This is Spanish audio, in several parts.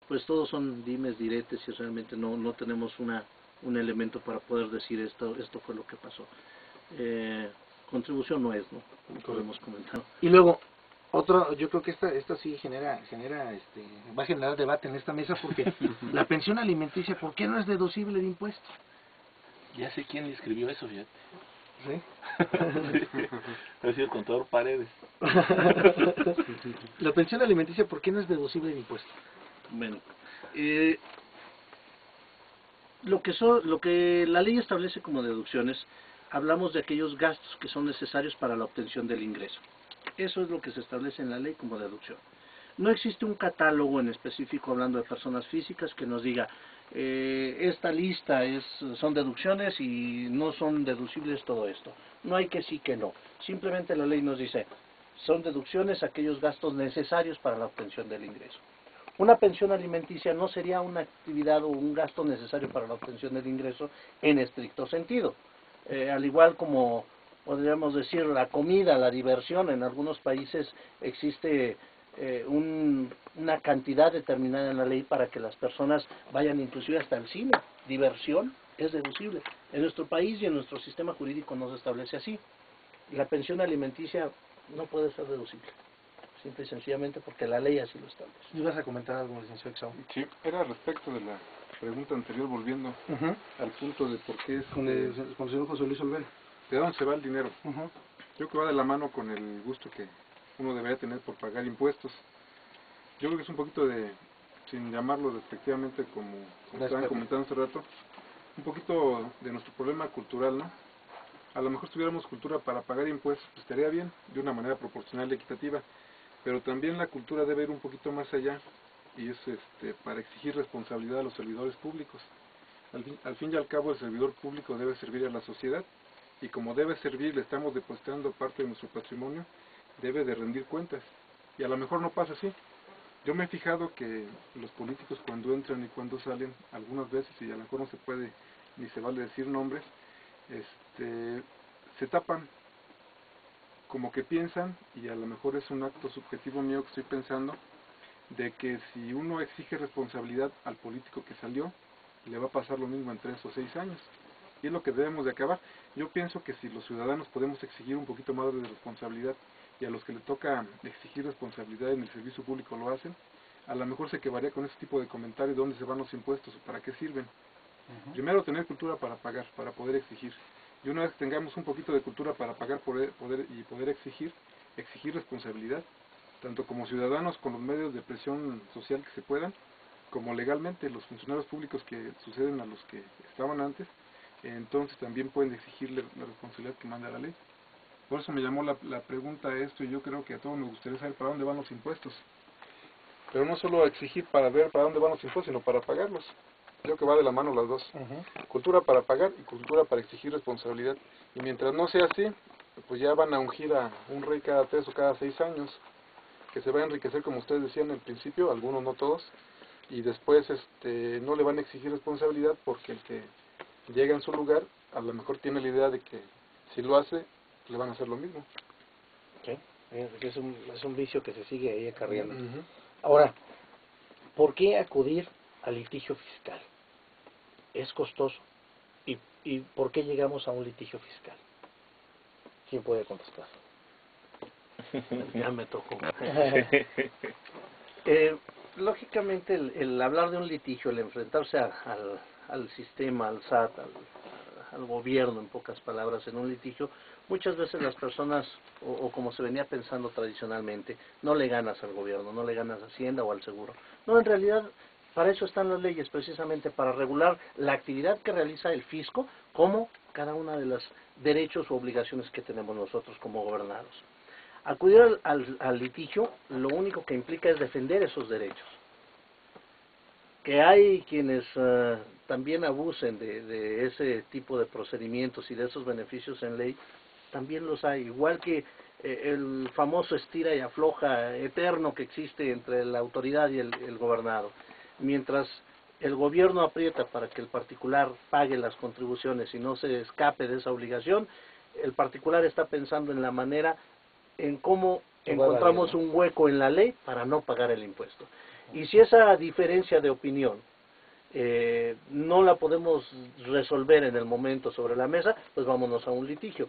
pues todos son dimes, diretes y realmente no tenemos un elemento para poder decir esto fue lo que pasó. Contribución no es, ¿no? Podemos comentar. Y luego, otro, yo creo que esta sí va a generar debate en esta mesa porque la pensión alimenticia, ¿por qué no es deducible de impuestos? Ya sé quién le escribió eso, fíjate. ¿Sí? Ha sido el contador Paredes. La pensión alimenticia, ¿por qué no es deducible de impuestos? Bueno, lo que la ley establece como deducciones, hablamos de aquellos gastos que son necesarios para la obtención del ingreso. Eso es lo que se establece en la ley como deducción. No existe un catálogo en específico hablando de personas físicas que nos diga esta lista son deducciones y no son deducibles todo esto. No hay que sí que no. Simplemente la ley nos dice, son deducciones aquellos gastos necesarios para la obtención del ingreso. Una pensión alimenticia no sería una actividad o un gasto necesario para la obtención del ingreso en estricto sentido. Al igual como podríamos decir la comida, la diversión, en algunos países existe una cantidad determinada en la ley para que las personas vayan inclusive hasta el cine. Diversión es deducible. En nuestro país y en nuestro sistema jurídico no se establece así. La pensión alimenticia no puede ser deducible, simple y sencillamente porque la ley así lo establece. ¿Y vas a comentar algo, licenciado Exaú? Sí, era respecto de la pregunta anterior, volviendo al punto de por qué es... Con el señor José Luis Olvera. ¿De dónde se va el dinero? Yo creo que va de la mano con el gusto que uno debería tener por pagar impuestos. Yo creo que es un poquito de, sin llamarlo despectivamente como estaban comentando hace rato, un poquito de nuestro problema cultural, ¿no? A lo mejor si tuviéramos cultura para pagar impuestos, pues estaría bien, de una manera proporcional y equitativa, pero también la cultura debe ir un poquito más allá, y es para exigir responsabilidad a los servidores públicos. Al fin y al cabo el servidor público debe servir a la sociedad, y como debe servir, le estamos depositando parte de nuestro patrimonio, debe de rendir cuentas, y a lo mejor no pasa así. Yo me he fijado que los políticos cuando entran y cuando salen, algunas veces, y a lo mejor no se puede ni se vale decir nombres, se tapan, como que piensan, y a lo mejor es un acto subjetivo mío que estoy pensando, de que si uno exige responsabilidad al político que salió, le va a pasar lo mismo en 3 o 6 años. Y es lo que debemos de acabar. Yo pienso que si los ciudadanos podemos exigir un poquito más de responsabilidad, y a los que le toca exigir responsabilidad en el servicio público lo hacen, a lo mejor se quedaría con ese tipo de comentarios: ¿dónde se van los impuestos o para qué sirven? Primero tener cultura para pagar, para poder exigir. Y una vez que tengamos un poquito de cultura para pagar poder exigir responsabilidad, tanto como ciudadanos con los medios de presión social que se puedan, como legalmente los funcionarios públicos que suceden a los que estaban antes, entonces también pueden exigirle la responsabilidad que manda la ley. Por eso me llamó la pregunta a esto, y yo creo que a todos nos gustaría saber para dónde van los impuestos. Pero no solo exigir para ver para dónde van los impuestos, sino para pagarlos. Creo que va de la mano las dos. Cultura para pagar y cultura para exigir responsabilidad. Y mientras no sea así, pues ya van a ungir a un rey cada 3 o cada 6 años, que se va a enriquecer, como ustedes decían al principio, algunos, no todos, y después no le van a exigir responsabilidad porque el que llega en su lugar a lo mejor tiene la idea de que si lo hace, le van a hacer lo mismo. ¿Sí? Es un vicio que se sigue ahí acarreando. Ahora, ¿por qué acudir al litigio fiscal? Es costoso. ¿Y por qué llegamos a un litigio fiscal? ¿Quién puede contestar? Ya me tocó. Lógicamente el hablar de un litigio, el enfrentarse al sistema, al SAT, al gobierno, en pocas palabras, en un litigio, muchas veces las personas, o como se venía pensando tradicionalmente, no le ganas al gobierno, no le ganas a Hacienda o al seguro. No, en realidad, para eso están las leyes, precisamente para regular la actividad que realiza el fisco, como cada una de los derechos u obligaciones que tenemos nosotros como gobernados. Acudir al litigio lo único que implica es defender esos derechos. Que hay quienes también abusen de ese tipo de procedimientos y de esos beneficios en ley, también los hay. Igual que el famoso estira y afloja eterno que existe entre la autoridad y el gobernado. Mientras el gobierno aprieta para que el particular pague las contribuciones y no se escape de esa obligación, el particular está pensando en la manera en cómo encontramos un hueco en la ley para no pagar el impuesto. Y si esa diferencia de opinión no la podemos resolver en el momento sobre la mesa, pues vámonos a un litigio.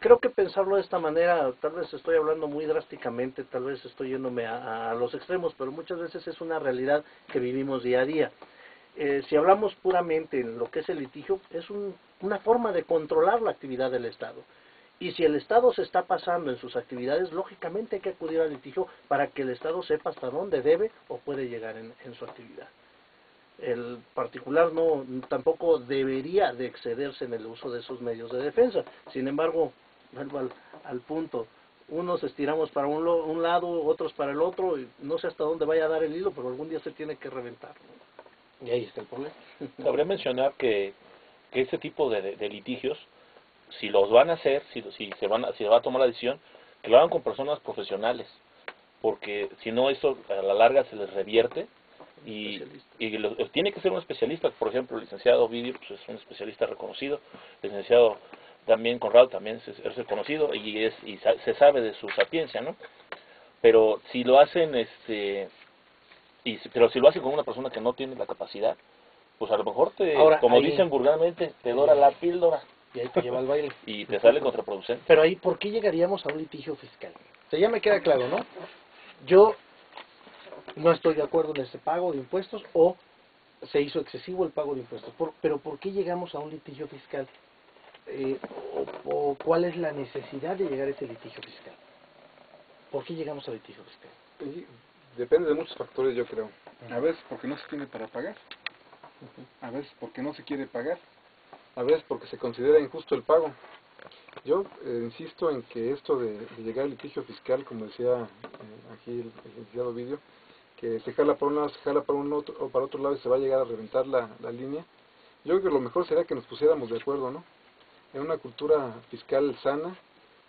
Creo que pensarlo de esta manera, tal vez estoy hablando muy drásticamente, tal vez estoy yéndome a los extremos, pero muchas veces es una realidad que vivimos día a día. Si hablamos puramente en lo que es el litigio, es una forma de controlar la actividad del Estado. Y si el Estado se está pasando en sus actividades, lógicamente hay que acudir al litigio para que el Estado sepa hasta dónde debe o puede llegar en su actividad. El particular tampoco debería de excederse en el uso de esos medios de defensa. Sin embargo, vuelvo al punto, unos estiramos para un lado, otros para el otro, y no sé hasta dónde vaya a dar el hilo, pero algún día se tiene que reventar, ¿no? Y ahí está el problema. Cabría mencionar que este tipo de litigios, si los van a hacer, si se va a tomar la decisión, que lo hagan con personas profesionales, porque si no, eso a la larga se les revierte. Y tiene que ser un especialista. Por ejemplo, el licenciado Ovidio pues, es un especialista reconocido, el licenciado también Conrado también es reconocido y se sabe de su sapiencia, ¿no? Pero si lo hacen pero si lo hacen con una persona que no tiene la capacidad, pues a lo mejor Ahora, como ahí, dicen vulgarmente, te dora la píldora y ahí te lleva al baile. y te sale contraproducente. Pero ahí, ¿por qué llegaríamos a un litigio fiscal? O sea, ya me queda claro, ¿no? Yo no estoy de acuerdo en ese pago de impuestos o se hizo excesivo el pago de impuestos. Pero ¿por qué llegamos a un litigio fiscal? O ¿cuál es la necesidad de llegar a ese litigio fiscal? ¿Por qué llegamos al litigio fiscal? Y depende de muchos factores, yo creo. A veces porque no se tiene para pagar, a veces porque no se quiere pagar, a veces porque se considera injusto el pago. Yo insisto en que esto de llegar al litigio fiscal, como decía aquí el licenciado Ovidio, que se jala por un lado, se jala para un otro, o para otro lado y se va a llegar a reventar la línea. Yo creo que lo mejor sería que nos pusiéramos de acuerdo, ¿no? En una cultura fiscal sana,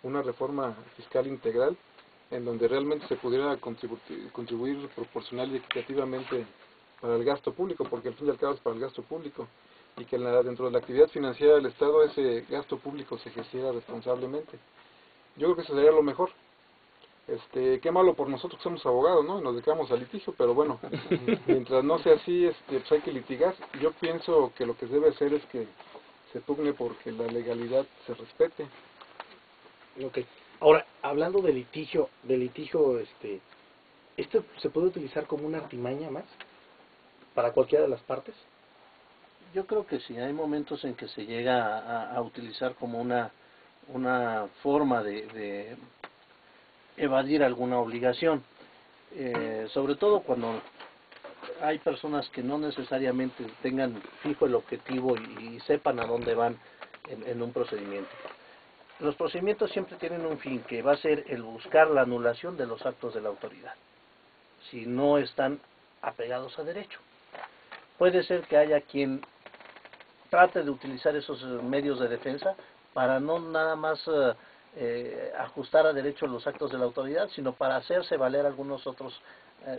una reforma fiscal integral, en donde realmente se pudiera contribuir proporcional y equitativamente para el gasto público, porque al fin y al cabo es para el gasto público, y que dentro de la actividad financiera del Estado ese gasto público se ejerciera responsablemente. Yo creo que eso sería lo mejor. Qué malo por nosotros que somos abogados, ¿no? Y nos dedicamos al litigio, pero bueno, mientras no sea así, pues hay que litigar. Yo pienso que lo que se debe hacer es que se pugne porque la legalidad se respete. Ok. Ahora, hablando de litigio, ¿esto se puede utilizar como una artimaña más para cualquiera de las partes? Yo creo que sí, hay momentos en que se llega a utilizar como una forma de evadir alguna obligación, sobre todo cuando hay personas que no necesariamente tengan fijo el objetivo y sepan a dónde van en un procedimiento. Los procedimientos siempre tienen un fin, que va a ser el buscar la anulación de los actos de la autoridad, si no están apegados a derecho. Puede ser que haya quien trate de utilizar esos medios de defensa para no nada más ajustar a derecho los actos de la autoridad, sino para hacerse valer algunas otras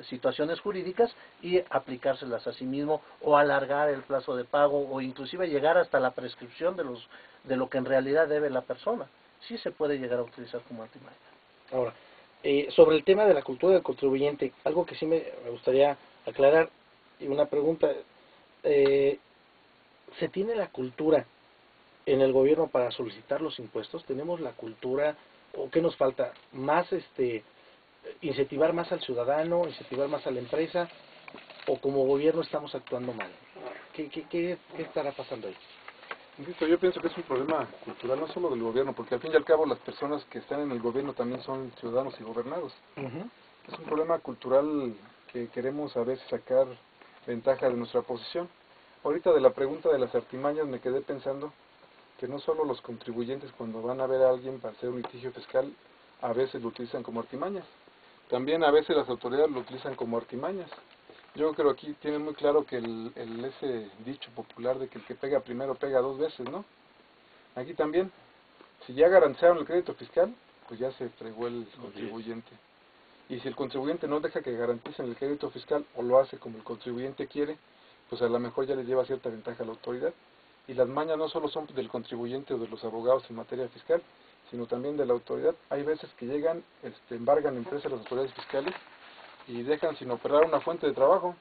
situaciones jurídicas y aplicárselas a sí mismo, o alargar el plazo de pago, o inclusive llegar hasta la prescripción de lo que en realidad debe la persona. Sí se puede llegar a utilizar como artimaña. Ahora, sobre el tema de la cultura del contribuyente, algo que sí me gustaría aclarar, y una pregunta, ¿se tiene la cultura en el gobierno para solicitar los impuestos? ¿Tenemos la cultura, o qué nos falta? ¿Más incentivar más al ciudadano, incentivar más a la empresa, o como gobierno estamos actuando mal? ¿Qué estará pasando ahí? Insisto, yo pienso que es un problema cultural, no solo del gobierno, porque al fin y al cabo las personas que están en el gobierno también son ciudadanos y gobernados. Es un problema cultural que queremos a veces sacar ventaja de nuestra posición. Ahorita de la pregunta de las artimañas me quedé pensando que no solo los contribuyentes cuando van a ver a alguien para hacer un litigio fiscal a veces lo utilizan como artimañas. También a veces las autoridades lo utilizan como artimañas. Yo creo que aquí tienen muy claro que ese dicho popular de que el que pega primero pega dos veces, ¿no? Aquí también, si ya garantizaron el crédito fiscal, pues ya se fregó el contribuyente. Y si el contribuyente no deja que garanticen el crédito fiscal o lo hace como el contribuyente quiere, pues a lo mejor ya le lleva cierta ventaja a la autoridad. Y las mañas no solo son del contribuyente o de los abogados en materia fiscal, sino también de la autoridad. Hay veces que llegan, embargan empresas las autoridades fiscales y dejan sin operar una fuente de trabajo.